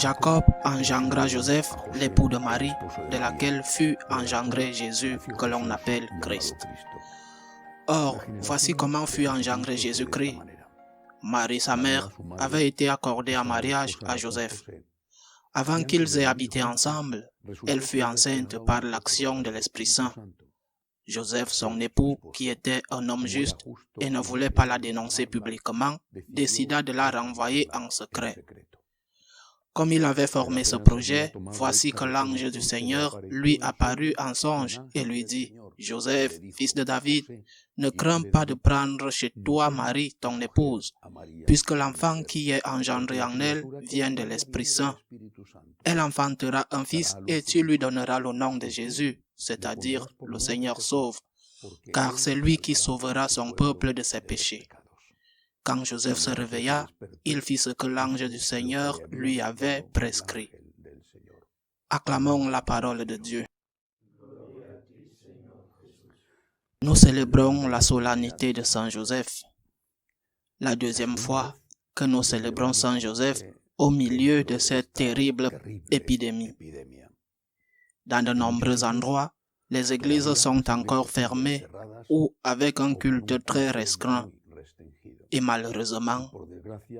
Jacob engendra Joseph, l'époux de Marie, de laquelle fut engendré Jésus, que l'on appelle Christ. Or, voici comment fut engendré Jésus-Christ. Marie, sa mère, avait été accordée en mariage à Joseph. Avant qu'ils aient habité ensemble, elle fut enceinte par l'action de l'Esprit Saint. Joseph, son époux, qui était un homme juste et ne voulait pas la dénoncer publiquement, décida de la renvoyer en secret. Comme il avait formé ce projet, voici que l'ange du Seigneur lui apparut en songe et lui dit, « Joseph, fils de David, ne crains pas de prendre chez toi Marie, ton épouse, puisque l'enfant qui est engendré en elle vient de l'Esprit Saint. Elle enfantera un fils et tu lui donneras le nom de Jésus, c'est-à-dire le Seigneur sauve, car c'est lui qui sauvera son peuple de ses péchés. » Quand Joseph se réveilla, il fit ce que l'ange du Seigneur lui avait prescrit. Acclamons la parole de Dieu. Nous célébrons la solennité de Saint Joseph. La deuxième fois que nous célébrons Saint Joseph au milieu de cette terrible épidémie. Dans de nombreux endroits, les églises sont encore fermées ou avec un culte très restreint. Et malheureusement,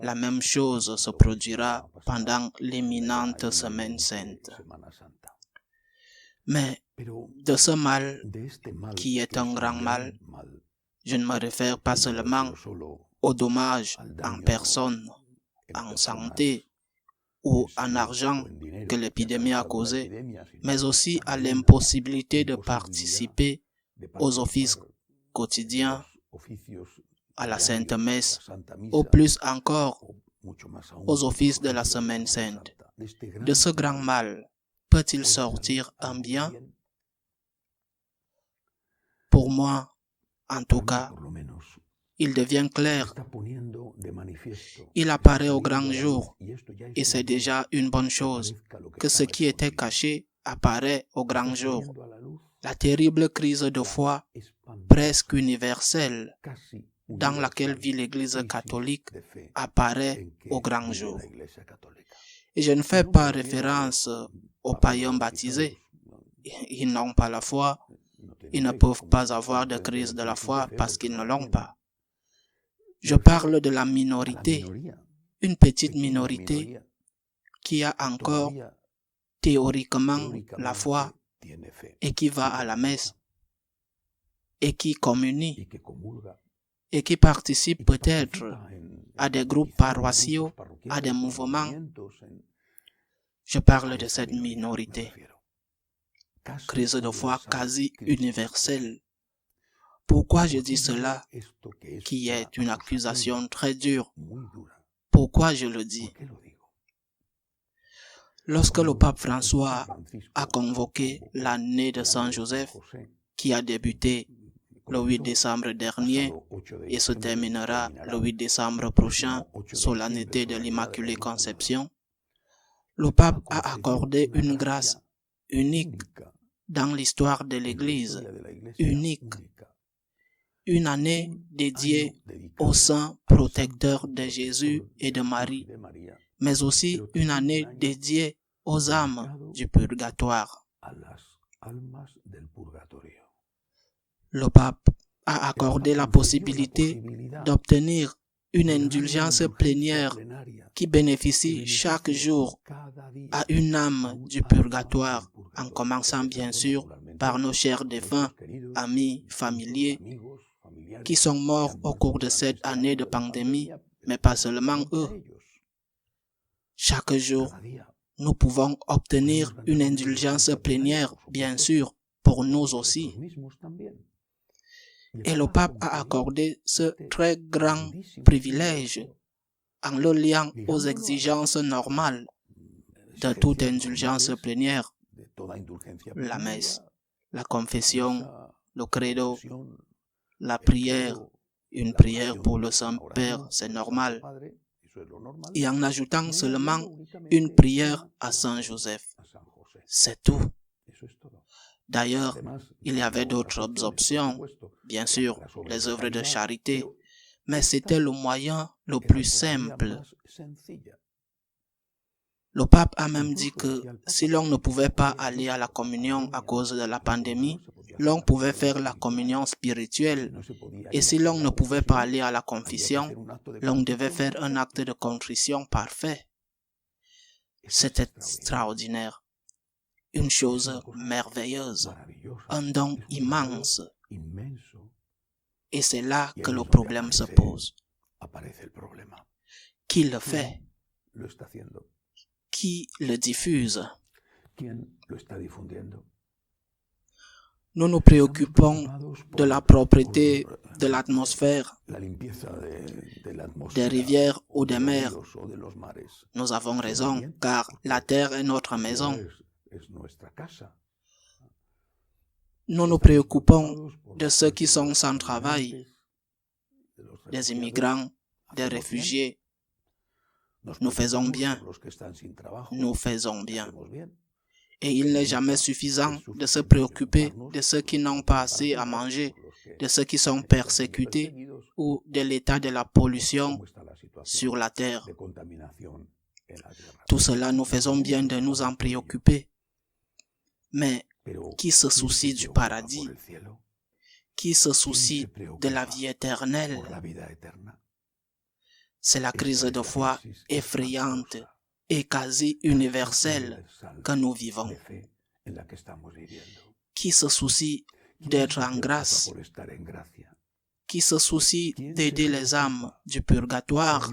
la même chose se produira pendant l'imminente Semaine Sainte. Mais de ce mal, qui est un grand mal, je ne me réfère pas seulement aux dommages en personne, en santé ou en argent que l'épidémie a causé, mais aussi à l'impossibilité de participer aux offices quotidiens, à la Sainte Messe, ou plus encore aux offices de la Semaine Sainte. De ce grand mal, peut-il sortir un bien? Pour moi, en tout cas, il devient clair. Il apparaît au grand jour, et c'est déjà une bonne chose que ce qui était caché apparaît au grand jour. La terrible crise de foi, presque universelle, dans laquelle vit l'Église catholique, apparaît au grand jour. Et je ne fais pas référence aux païens baptisés. Ils n'ont pas la foi, ils ne peuvent pas avoir de crise de la foi parce qu'ils ne l'ont pas. Je parle de la minorité, une petite minorité qui a encore théoriquement la foi et qui va à la messe et qui communie et qui participe peut-être à des groupes paroissiaux, à des mouvements. Je parle de cette minorité. Crise de foi quasi universelle. Pourquoi je dis cela, qui est une accusation très dure? Pourquoi je le dis? Lorsque le pape François a convoqué l'année de Saint Joseph, qui a débuté le 8 décembre dernier et se terminera le 8 décembre prochain, solennité de l'Immaculée Conception, le pape a accordé une grâce unique dans l'histoire de l'Église, unique. Une année dédiée aux saints protecteurs de Jésus et de Marie, mais aussi une année dédiée aux âmes du purgatoire. Le pape a accordé la possibilité d'obtenir une indulgence plénière qui bénéficie chaque jour à une âme du purgatoire, en commençant bien sûr par nos chers défunts, amis, familiers, qui sont morts au cours de cette année de pandémie, mais pas seulement eux. Chaque jour, nous pouvons obtenir une indulgence plénière, bien sûr, pour nous aussi. Et le pape a accordé ce très grand privilège en le liant aux exigences normales de toute indulgence plénière, la messe, la confession, le credo, la prière, une prière pour le Saint-Père, c'est normal, et en ajoutant seulement une prière à Saint Joseph. C'est tout. D'ailleurs, il y avait d'autres options, bien sûr, les œuvres de charité, mais c'était le moyen le plus simple. Le pape a même dit que si l'on ne pouvait pas aller à la communion à cause de la pandémie, l'on pouvait faire la communion spirituelle. Et si l'on ne pouvait pas aller à la confession, l'on devait faire un acte de contrition parfait. C'est extraordinaire. Une chose merveilleuse. Un don immense. Et c'est là que le problème se pose. Qui le fait? Qui le diffuse? Nous nous préoccupons de la propreté de l'atmosphère, des rivières ou des mers. Nous avons raison, car la terre est notre maison. Nous nous préoccupons de ceux qui sont sans travail, des immigrants, des réfugiés. Nous faisons bien. Nous faisons bien. Et il n'est jamais suffisant de se préoccuper de ceux qui n'ont pas assez à manger, de ceux qui sont persécutés ou de l'état de la pollution sur la terre. Tout cela, nous faisons bien de nous en préoccuper. Mais qui se soucie du paradis? Qui se soucie de la vie éternelle? C'est la crise de foi effrayante et quasi universelle que nous vivons. Qui se soucie d'être en grâce? Qui se soucie d'aider les âmes du purgatoire?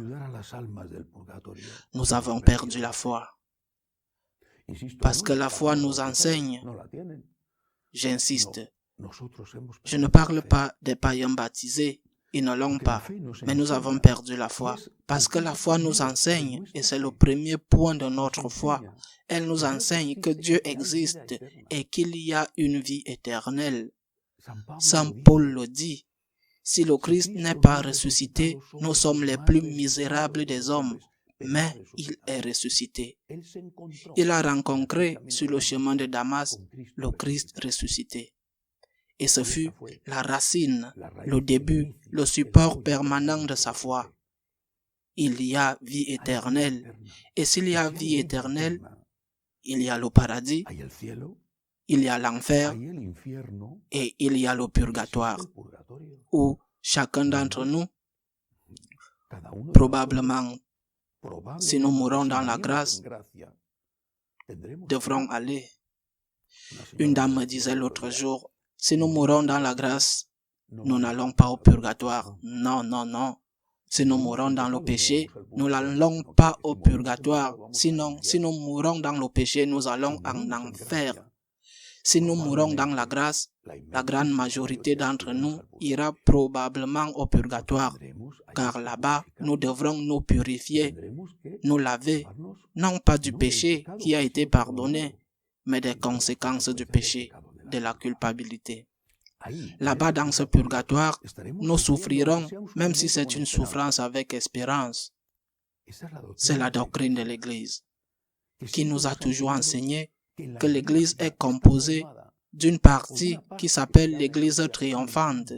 Nous avons perdu la foi. Parce que la foi nous enseigne. J'insiste. Je ne parle pas des païens baptisés. Ils ne l'ont pas, mais nous avons perdu la foi. Parce que la foi nous enseigne, et c'est le premier point de notre foi. Elle nous enseigne que Dieu existe et qu'il y a une vie éternelle. Saint Paul le dit, si le Christ n'est pas ressuscité, nous sommes les plus misérables des hommes, mais il est ressuscité. Il a rencontré sur le chemin de Damas le Christ ressuscité. Et ce fut la racine, le début, le support permanent de sa foi. Il y a vie éternelle. Et s'il y a vie éternelle, il y a le paradis, il y a l'enfer et il y a le purgatoire, où chacun d'entre nous, probablement, si nous mourons dans la grâce, devrons aller. Une dame me disait l'autre jour, si nous mourons dans la grâce, nous n'allons pas au purgatoire. Non, non, non. Si nous mourons dans le péché, nous n'allons pas au purgatoire. Sinon, si nous mourons dans le péché, nous allons en enfer. Si nous mourons dans la grâce, la grande majorité d'entre nous ira probablement au purgatoire, car là-bas, nous devrons nous purifier, nous laver, non pas du péché qui a été pardonné, mais des conséquences du péché, de la culpabilité. Là-bas, dans ce purgatoire, nous souffrirons, même si c'est une souffrance avec espérance. C'est la doctrine de l'Église, qui nous a toujours enseigné que l'Église est composée d'une partie qui s'appelle l'Église triomphante,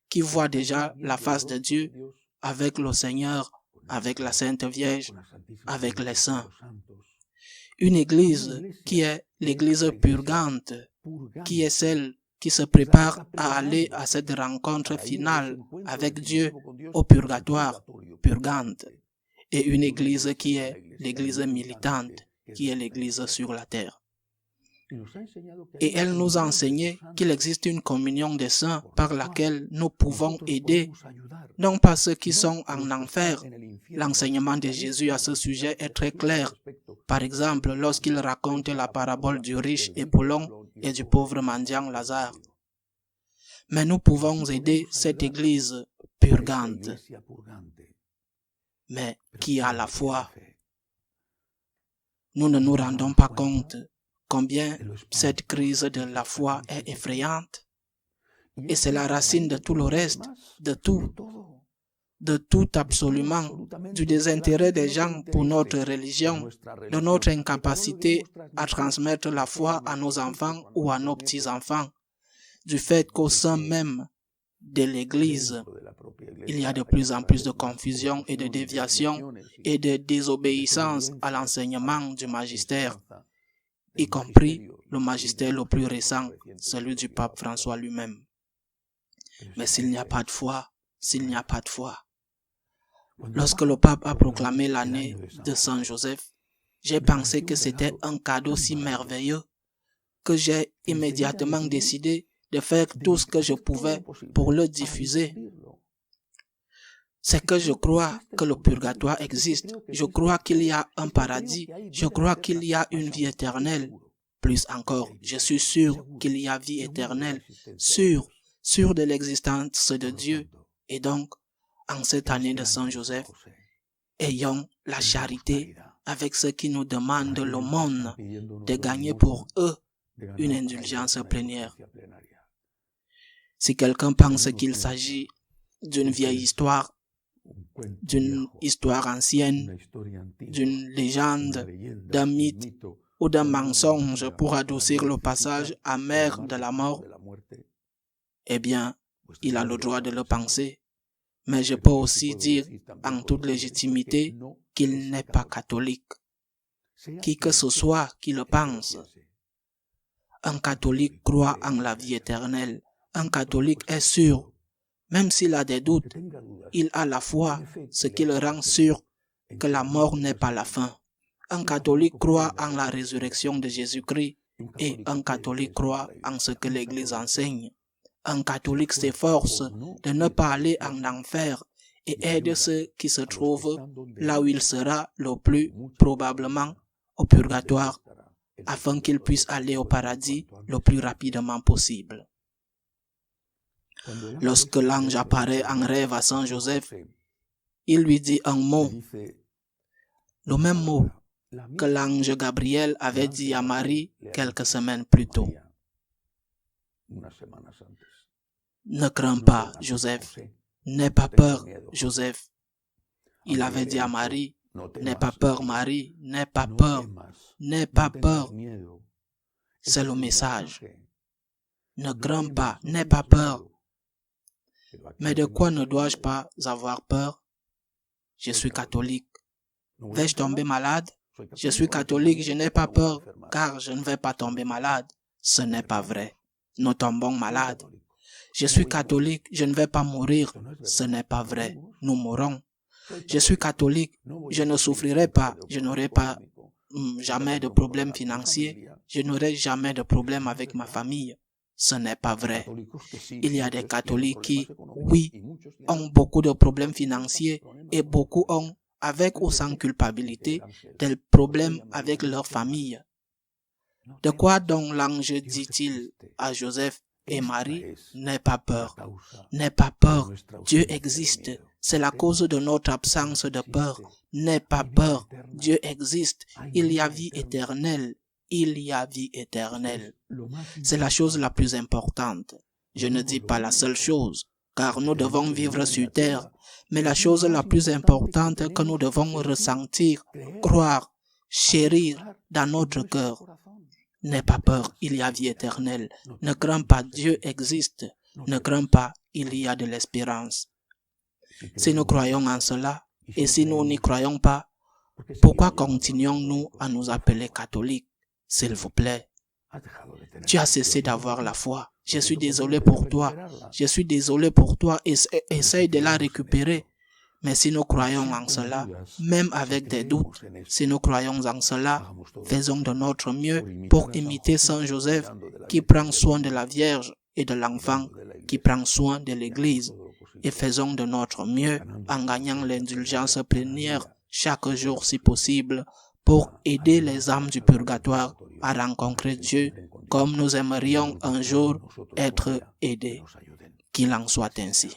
qui voit déjà la face de Dieu avec le Seigneur, avec la Sainte Vierge, avec les saints. Une Église qui est l'Église purgante, qui est celle qui se prépare à aller à cette rencontre finale avec Dieu au purgatoire, purgante, et une Église qui est l'Église militante, qui est l'Église sur la terre. Et elle nous a enseigné qu'il existe une communion des saints par laquelle nous pouvons aider, non pas ceux qui sont en enfer. L'enseignement de Jésus à ce sujet est très clair. Par exemple, lorsqu'il raconte la parabole du riche Époulon et du pauvre mendiant Lazare. Mais nous pouvons aider cette Église purgante, mais qui a la foi. Nous ne nous rendons pas compte combien cette crise de la foi est effrayante. Et c'est la racine de tout le reste, de tout absolument, du désintérêt des gens pour notre religion, de notre incapacité à transmettre la foi à nos enfants ou à nos petits-enfants, du fait qu'au sein même de l'Église, il y a de plus en plus de confusion et de déviation et de désobéissance à l'enseignement du magistère, y compris le magistère le plus récent, celui du pape François lui-même. Mais s'il n'y a pas de foi, lorsque le pape a proclamé l'année de Saint Joseph, j'ai pensé que c'était un cadeau si merveilleux que j'ai immédiatement décidé de faire tout ce que je pouvais pour le diffuser. C'est que je crois que le purgatoire existe. Je crois qu'il y a un paradis. Je crois qu'il y a une vie éternelle. Plus encore, je suis sûr qu'il y a vie éternelle, sûr de l'existence de Dieu. Et donc, en cette année de Saint Joseph, ayons la charité avec ceux qui nous demandent l'aumône de gagner pour eux une indulgence plénière. Si quelqu'un pense qu'il s'agit d'une vieille histoire, d'une histoire ancienne, d'une légende, d'un mythe ou d'un mensonge pour adoucir le passage amer de la mort, eh bien, il a le droit de le penser. Mais je peux aussi dire en toute légitimité qu'il n'est pas catholique. Qui que ce soit qui le pense. Un catholique croit en la vie éternelle. Un catholique est sûr. Même s'il a des doutes, il a la foi, ce qui le rend sûr que la mort n'est pas la fin. Un catholique croit en la résurrection de Jésus-Christ et un catholique croit en ce que l'Église enseigne. Un catholique s'efforce de ne pas aller en enfer et aide ceux qui se trouvent là où il sera le plus probablement au purgatoire, afin qu'ils puissent aller au paradis le plus rapidement possible. Lorsque l'ange apparaît en rêve à Saint Joseph, il lui dit un mot, le même mot que l'ange Gabriel avait dit à Marie quelques semaines plus tôt. Ne crains pas, Joseph. N'aie pas peur, Joseph. Il avait dit à Marie, n'aie pas peur, Marie, n'aie pas peur, n'aie pas peur. C'est le message. Ne crains pas, n'aie pas peur. Mais de quoi ne dois-je pas avoir peur? Je suis catholique. Vais-je tomber malade? Je suis catholique, je n'ai pas peur, car je ne vais pas tomber malade. Ce n'est pas vrai. Nous tombons malades. Je suis catholique, je ne vais pas mourir. Ce n'est pas vrai. Nous mourrons. Je suis catholique, je ne souffrirai pas, je n'aurai pas jamais de problème financier, je n'aurai jamais de problème avec ma famille. Ce n'est pas vrai. Il y a des catholiques qui, oui, ont beaucoup de problèmes financiers et beaucoup ont, avec ou sans culpabilité, des problèmes avec leur famille. De quoi donc l'ange dit-il à Joseph et Marie? N'aie pas peur. N'aie pas peur. Dieu existe. C'est la cause de notre absence de peur. N'aie pas peur. Dieu existe. Il y a vie éternelle. Il y a vie éternelle. C'est la chose la plus importante. Je ne dis pas la seule chose, car nous devons vivre sur terre, mais la chose la plus importante que nous devons ressentir, croire, chérir dans notre cœur. N'aie pas peur, il y a vie éternelle. Ne crains pas, Dieu existe. Ne crains pas, il y a de l'espérance. Si nous croyons en cela, et si nous n'y croyons pas, pourquoi continuons-nous à nous appeler catholiques? S'il vous plaît. Tu as cessé d'avoir la foi. Je suis désolé pour toi. Je suis désolé pour toi. Essaye de la récupérer. Mais si nous croyons en cela, même avec des doutes, si nous croyons en cela, faisons de notre mieux pour imiter Saint Joseph qui prend soin de la Vierge et de l'enfant, qui prend soin de l'Église. Et faisons de notre mieux en gagnant l'indulgence plénière chaque jour si possible pour aider les âmes du purgatoire à rencontrer Dieu comme nous aimerions un jour être aidés. Qu'il en soit ainsi.